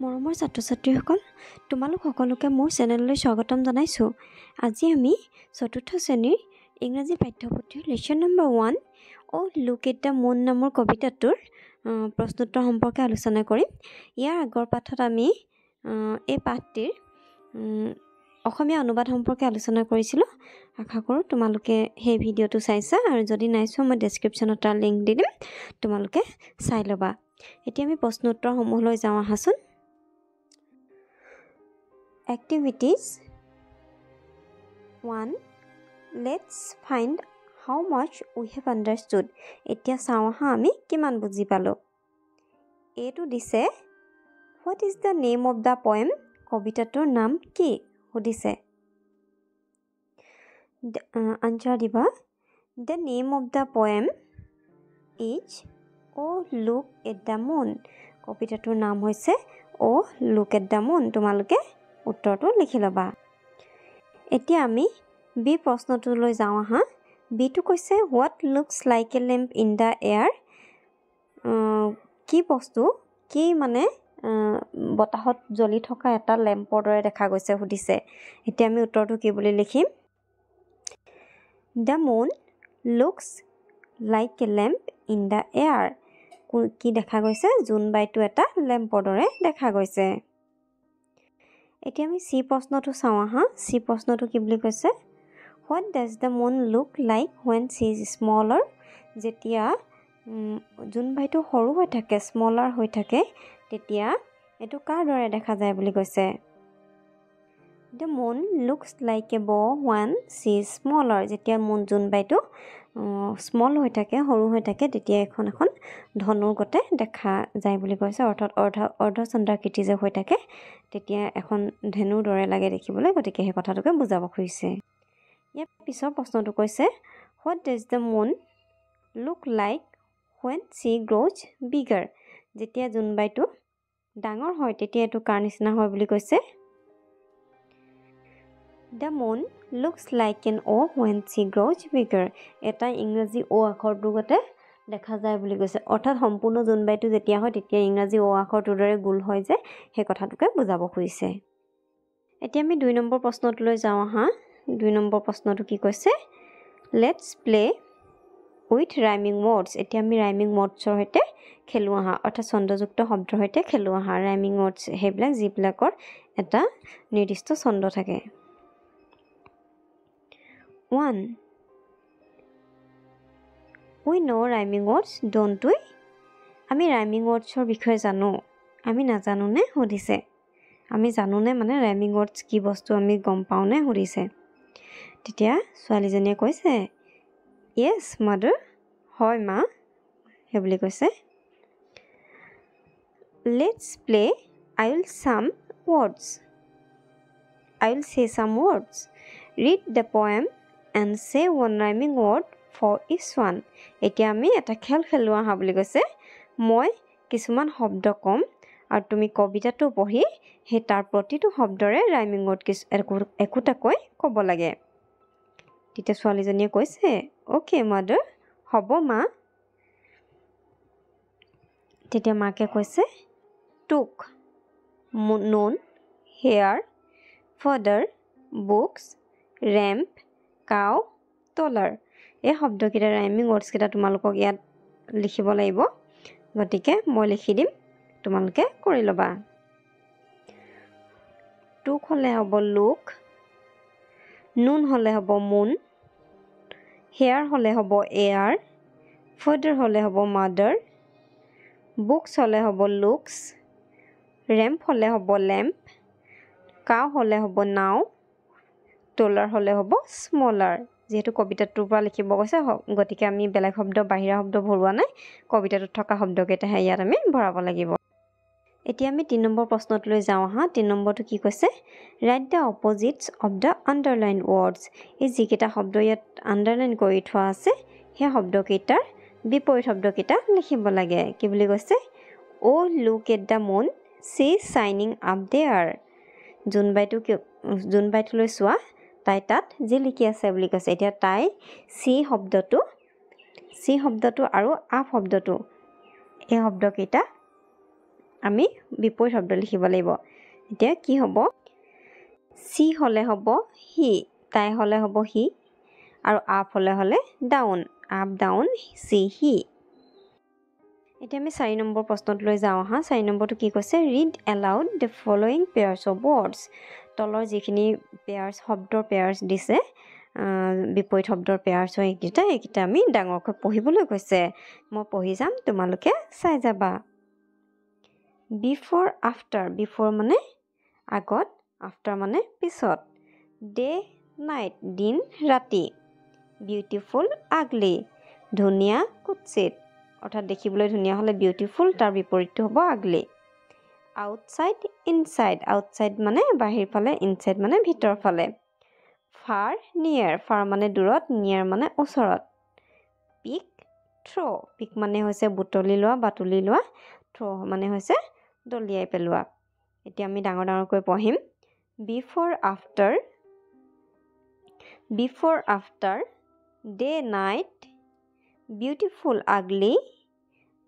মৰমৰ ছাত্ৰ-ছাত্ৰীসকল, তোমালোক সকলোকে মোৰ চেনেললৈ স্বাগতম জনাইছোঁ। আজি আমি চতুৰ্থ শ্ৰেণীৰ ইংৰাজী পাঠ্যপুথিৰ লেচন নম্বৰ 1 অ' লুক এট দ্য মুন নামৰ কবিতাটোৰ প্ৰশ্নোত্তৰ সম্পৰ্কে আলোচনা কৰিম। ইয়াৰ আগৰ পাঠত আমি এই পাঠটিৰ অসমীয়া অনুবাদ সম্পৰ্কে আলোচনা কৰিছিলোঁ। আশা কৰোঁ তোমালোকে সেই ভিডিঅ'টো চাইছা, আৰু যদি নাই চোৱা মই ডেছক্ৰিপশ্যনত তাৰ লিংক দি দিম, তোমালোকে চাই ল'বা। এতিয়া আমি প্ৰশ্নোত্তৰসমূহলৈ যাওঁ আহাচোন। Activities 1. Let's find how much we have understood. এতিয়া চাওঁ আহা আমি কিমান বুজি পালোঁ। এইটো দিছে What is the name of the poem? কবিতাটোৰ নাম কি সুধিছে। আনচাৰ দিবা The name of the poem is Oh Look at the Moon. কবিতাটোৰ নাম হৈছে Oh Look at the Moon. তোমালোকে উত্তৰটো লিখি ল'বা। এতিয়া আমি বি প্ৰশ্নটোলৈ যাওঁ আহা। বিটো কৈছে What looks like a lamp in the air? কি বস্তু, কি মানে বতাহত জ্বলি থকা এটা লেম্পৰ দৰে দেখা গৈছে সুধিছে। এতিয়া আমি উত্তৰটো কি বুলি লিখিম? The moon looks like a lamp in the air. কি দেখা গৈছে? জোনবাইটো এটা লেম্পৰ দৰে দেখা গৈছে। এতিয়া আমি চি প্ৰশ্নটো চাওঁ আহা। চি প্ৰশ্নটো কি বুলি কৈছে? What does the moon look like when she is smaller? যেতিয়া জোনবাইটো সৰু হৈ থাকে, স্মলাৰ হৈ থাকে, তেতিয়া এইটো কাৰ দৰে দেখা যায় বুলি কৈছে? The moon looks like a bow when she is smaller. যেতিয়া জোনবাইটো স্মল হৈ থাকে, সৰু হৈ থাকে, তেতিয়া এখন ধনুৰ গতে দেখা যায় বুলি কৈছে। অৰ্থাৎ অৰ্ধচন্দ্ৰাকৃতি যে হৈ থাকে, তেতিয়া এখন ধেনুৰ দৰে লাগে দেখিবলৈ। গতিকে সেই কথাটোকে বুজাব খুজিছে। ইয়াৰ পিছৰ প্ৰশ্নটো কৈছে What does the moon look like when she grows bigger? যেতিয়া জোনবাইটো ডাঙৰ হয়, তেতিয়া এইটো কাৰ নিচিনা হয় বুলি কৈছে? The moon looks like an O when she grows bigger. এটা ইংৰাজী O আখৰটোৰ গতে দেখা যায় বুলি কৈছে। অৰ্থাৎ সম্পূৰ্ণ জোনবাইটো যেতিয়া হয়, তেতিয়া ইংৰাজী O আখৰটোৰ দৰে গোল হয় যে, সেই কথাটোকে বুজাব খুজিছে। এতিয়া আমি 2 নম্বৰ প্ৰশ্নটোলৈ যাওঁ আহা। 2 নম্বৰ প্ৰশ্নটো কি কৈছে? Let's play with rhyming words. এতিয়া আমি ৰাইমিং ৱৰ্ডছৰ সৈতে খেলোঁ আহা। অৰ্থাৎ ছন্দযুক্ত শব্দৰ সৈতে খেলোঁ আহা। ৰাইমিং ৱৰ্ডছ সেইবিলাক যিবিলাকৰ এটা নিৰ্দিষ্ট ছন্দ থাকে। 1. We know rhyming words, don't we? আমি ৰাইমিং ৱৰ্ডছৰ বিষয়ে জানো, আমি নাজানোনে সুধিছে। আমি জানোনে মানে ৰাইমিং ৱৰ্ডছ কি বস্তু আমি গম পাওঁনে সুধিছে। তেতিয়া ছোৱালীজনীয়ে কৈছে Yes, mother. হয় মা, সেইবুলি কৈছে। Let's play. I will say some words. Read the poem and say one rhyming word for each one. এতিয়া আমি এটা খেল খেলোঁ আহা বুলি কৈছে। মই কিছুমান শব্দ ক'ম, আৰু তুমি কবিতাটো পঢ়ি সেই তাৰ প্ৰতিটো শব্দৰে ৰাইমিং ৱৰ্ড একোটাকৈ ক'ব লাগে। তেতিয়া ছোৱালীজনীয়ে কৈছে Okay, mother. হ'ব মা। তেতিয়া মাকে কৈছে Took, noon, hair, father, books, ramp, cow, taller. এই শব্দকেইটা ৰাইমিং ৱৰ্ডছকেইটা তোমালোকক ইয়াত লিখিব লাগিব। গতিকে মই লিখি দিম, তোমালোকে কৰি ল'বা। Took হ'লে হ'ব look, noon হ'লে হ'ব moon, hair হ'লে হ'ব air, father হ'লে হ'ব mother, books হ'লে হ'ব looks, ramp হ'লে হ'ব lamp, cow হ'লে হ'ব now, taller হ'লে হ'ব smaller. যিহেতু কবিতাটোৰ পৰা লিখিব কৈছে, গতিকে আমি বেলেগ শব্দ, বাহিৰা শব্দ ভৰোৱা নাই। কবিতাটোত থকা শব্দকেইটাহে ইয়াত আমি ভৰাব লাগিব। এতিয়া আমি 3 নম্বৰ প্ৰশ্নটোলৈ যাওঁ আহা। 3 নম্বৰটো কি কৈছে? Write the opposites of the underlined words. এই যিকেইটা শব্দ ইয়াত আণ্ডাৰলাইন কৰি থোৱা আছে, সেই শব্দকেইটাৰ বিপৰীত শব্দকেইটা লিখিব লাগে। কি বুলি কৈছে? Oh, look at the moon. She is shining up there. জোনবাইটোলৈ চোৱা, তাই তাত জিলিকি আছে বুলি কৈছে। এতিয়া তাই চি শব্দটো আৰু আপ শব্দটো, এই শব্দকেইটা আমি বিপৰীত শব্দ লিখিব লাগিব এতিয়া কি হ'ব সি হলে হ'ব হি তাই হলে হ'ব হি আৰু আপ হলে ডাউন আপ ডাউন সি হি এতিয়া আমি 4 নম্বৰ প্ৰশ্নত লৈ যাওঁ হা 4 নম্বৰটো কি কৈছে read aloud the following pairs of words তলৰ যিখিনি পেয়াৰ্স শব্দৰ পেয়াৰ্স দিছে বিপৰীত শব্দৰ পেয়াৰ্স হয় এইকেইটা আমি ডাঙৰকৈ পঢ়িবলৈ কৈছে মই পঢ়ি যাম তোমালোকে চাই যাবা বিফৰ আফটাৰ বিফৰ মানে আগত আফটাৰ মানে পিছত ডে নাইট দিন ৰাতি বিউটিফুল আগলি ধুনীয়া কুৎসিত অৰ্থাৎ দেখিবলৈ ধুনীয়া হলে বিউটিফুল তাৰ বিপৰীতটো হ'ব আগলি আউটসাইড ইনসাইড আউটসাইড মানে বাহিৰ ফালে ইনসাইড মানে ভিতৰ ফালে ফাৰ নিয়াৰ ফাৰ মানে দূৰত নিয়াৰ মানে ওচৰত পিক থ্ৰ পিক মানে হৈছে বুটলি লোৱা বা তুলি লোৱা থ্ৰ মানে হৈছে দলিয়াই পেলোৱা এতিয়া আমি ডাঙৰকৈ পঢ়িম before after day night beautiful আগলি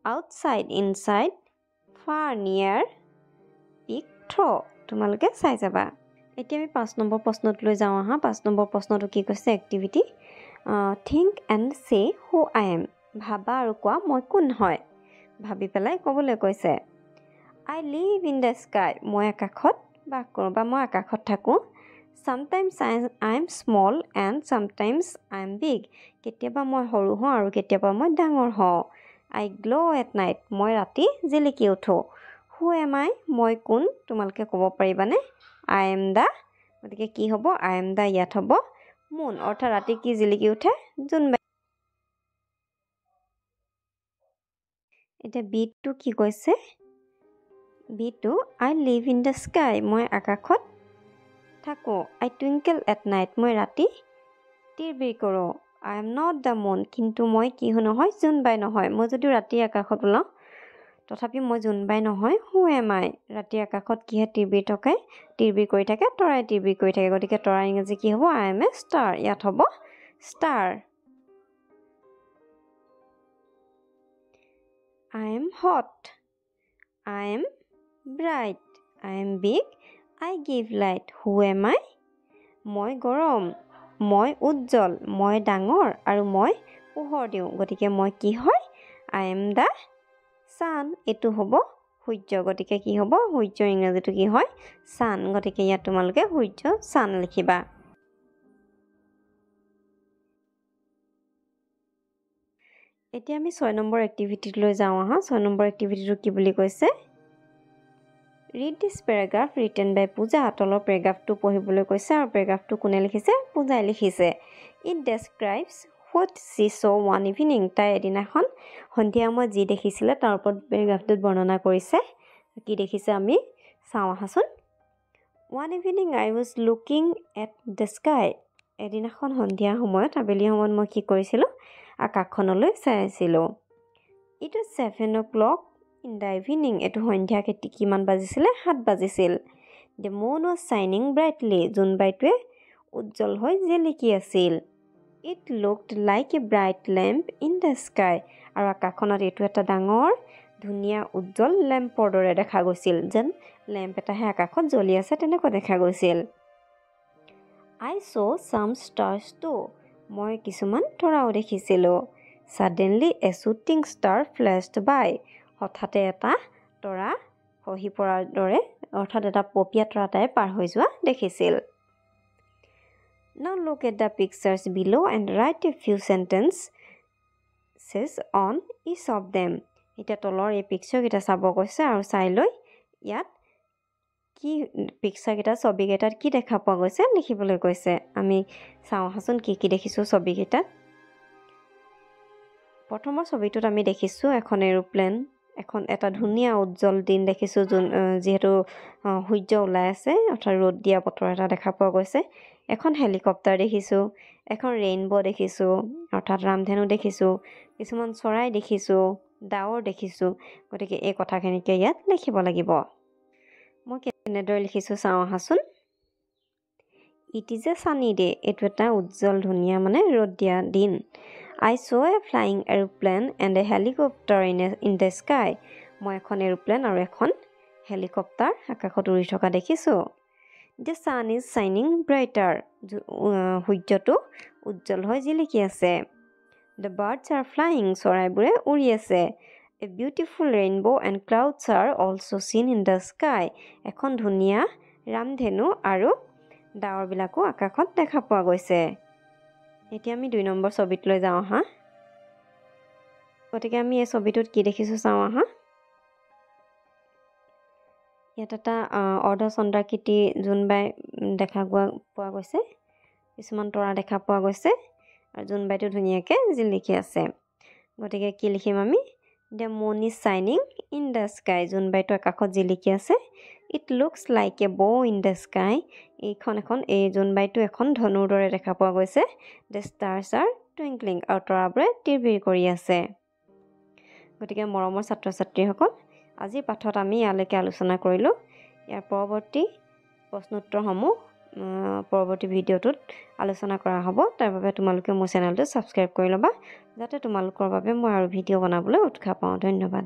আউটসাইড ইনসাইড ফাৰ নিয়াৰ পিক থ্ৰ তোমালোকে চাই যাবা এতিয়া আমি 5 নম্বৰ প্ৰশ্নত লৈ যাওঁ আহা 5 নম্বৰ প্ৰশ্নটো কি কৈছে এক্টিভিটি থিংক এণ্ড সে হু আই এম ভাবা আৰু কোৱা মই কোন হয় ভাবি পেলাই ক'বলৈ কৈছে I live in the sky মই আকাশত বাস কৰোঁ বা মই আকাশত থাকোঁ sometimes I am small and sometimes I am big কেতিয়াবা মই সৰু হওঁ আৰু কেতিয়াবা মই ডাঙৰ হওঁ I glow at night মই ৰাতি জিলিকি উঠো who am I মই কোন তোমালোকে ক'ব পাৰিবানে I am the গতিকে কি হ'ব I am the ইয়াত হ'ব moon অৰ্থাৎ ৰাতি কি জিলিকি উঠে জোনবাই এতিয়া বিটটো কি কৈছে Bitto I live in the sky মই আকাশত থাকো I twinkle at night মই ৰাতি তিৰবিৰ কৰোঁ I am not the moon কিন্তু মই কি নহয় জোনবাই নহয় মই যদি ৰাতি আকাশত ওলাওঁ তথাপি মই জোনবাই নহয় who am I ৰাতি আকাশত কিহে তিৰবিৰ কৰি থাকে তৰাই তিৰবিৰ কৰি থাকে গতিকে তৰাই ইংৰাজী কি হ'ব I am a star ইয়াত হ'ব star I am hot I am bright I am big I give light who am I মই গৰম মই উজ্জ্বল মই ডাঙৰ আৰু মই পোহৰ দিওঁ গতিকে মই কি হয় I am the sun এটো হ'ব সূৰ্য গতিকে কি হ'ব সূৰ্যৰ ইংৰাজীটো কি হয় sun গতিকে ইয়াত তোমালোকে সূৰ্য sun লিখিবা এতিয়া আমি 6 নম্বৰ এক্টিভিটিত লৈ যাওঁ আহা 6 নম্বৰ এক্টিভিটিটো কি বুলি কৈছে Read this paragraph written by Pooja তলৰ পেৰাগ্ৰাফটো পঢ়িবলৈ কৈছে আৰু পেৰাগ্ৰাফটো কোনে লিখিছে পূজাই লিখিছে It describes what she saw one evening তাই এদিনাখন সন্ধিয়া মই যি দেখিছিলে তাৰ ওপৰত পেৰাগ্ৰাফটোত বৰ্ণনা কৰিছে কি দেখিছে আমি চাওঁ আহাচোন One evening I was looking at the sky এদিনাখন সন্ধিয়া সময়ত আবেলি সময়ত মই কি কৰিছিলোঁ আকাশখনলৈ চাই আছিলোঁ It was 7 o'clock in the evening এটো সন্ধিয়া কিমান বাজিছিলে 7 বাজিছিল The moon was shining brightly জোনবাইটোৱে উজ্জ্বল হৈ জিলিকি আছিল It looked like a bright lamp in the sky আৰু আকাশখনত এটো এটা ডাঙৰ ধুনীয়া উজ্জ্বল লেম্পৰ দৰে দেখা গৈছিল যেন লেম্প এটাহে আকাশত জ্বলি আছে তেনেকৈ দেখা গৈছিল I saw some stars too মই কিছুমান তৰাও দেখিছিলোঁ Suddenly a shooting star flashed by হঠাতে এটা তৰা খহি পৰাৰ দৰে অৰ্থাৎ এটা পপিয়া তৰা এটাই পাৰ হৈ যোৱা দেখিছিল Now look at the pictures below and write a few sentences on each of them এটা তলৰ এই পিকচাৰ কেইটা চাব কৈছে আৰু চাই লৈ ইয়াত কি পিকচাৰ কেইটা ছবি কেইটাত কি দেখা পোৱা গৈছে লিখিবলৈ কৈছে আমি চাওঁ হাচোন কি দেখিছো ছবি কেইটাত প্ৰথমৰ ছবিটোত আমি দেখিছো এখন এৰোপ্লেন এখন এটা ধুনীয়া উজ্জ্বল দিন দেখিছো যেহেতু সূৰ্য ওলাই আছে অৰ্থাৎ ৰ'দ দিয়া বতৰ এটা দেখা পোৱা গৈছে এখন হেলিকপ্টাৰ দেখিছো এখন ৰেইনবো দেখিছো অৰ্থাৎ ৰামধেনু দেখিছো কিছুমান চৰাই দেখিছো ডাৱৰ দেখিছো গতিকে এই কথাখিনিকে ইয়াত লিখিব লাগিব মই কেনেদৰে লিখিছো চাওঁ আহাচোন It is a sunny day এটো এটা উজ্জ্বল ধুনীয়া মানে ৰ'দ দিয়া দিন I saw a flying aeroplane and a helicopter in the sky মই এখন এৰোপ্লেন আৰু এখন হেলিকপ্টাৰ আকাশত উৰি থকা দেখিছোঁ। The sun is shining brighter. সূৰ্যটো উজ্জ্বল হৈ জিলিকি আছে। The birds are flying. চৰাইবোৰে উৰি আছে। A beautiful rainbow and clouds are also seen in the sky. এখন ধুনীয়া ৰামধেনু আৰু ডাৱৰবিলাকো আকাশত দেখা পোৱা গৈছে। এতিয়া আমি 2 নম্বৰ ছবিটোলৈ যাওঁ আহা। গতিকে আমি এই ছবিটোত কি দেখিছোঁ চাওঁ আহা। ইয়াত এটা অৰ্ধচন্দ্ৰাকৃতি জোনবাই দেখা পোৱা গৈছে। কিছুমান তৰা দেখা পোৱা গৈছে আৰু জোনবাইটো ধুনীয়াকৈ জিলিকি আছে। গতিকে কি লিখিম আমি? The moon is shining in the sky. জোনবাইটো আকাশত জিলিকি আছে। It looks like a bow in the sky. এই জোনবাইটো এখন ধনুৰ দৰে দেখা পোৱা গৈছে। The stars are twinkling. আৰু তৰাবোৰে তিৰবিৰ কৰি আছে। গতিকে মৰমৰ ছাত্ৰ ছাত্ৰীসকল, আজিৰ পাঠত আমি ইয়ালৈকে আলোচনা কৰিলোঁ। ইয়াৰ পৰৱৰ্তী প্ৰশ্নোত্তৰসমূহ পৰৱৰ্তী ভিডিঅ'টোত আলোচনা কৰা হ'ব। তাৰ বাবে তোমালোকে মোৰ চেনেলটো ছাবস্ক্ৰাইব কৰি ল'বা, যাতে তোমালোকৰ বাবে মই আৰু ভিডিঅ' বনাবলৈ উৎসাহ পাওঁ। ধন্যবাদ।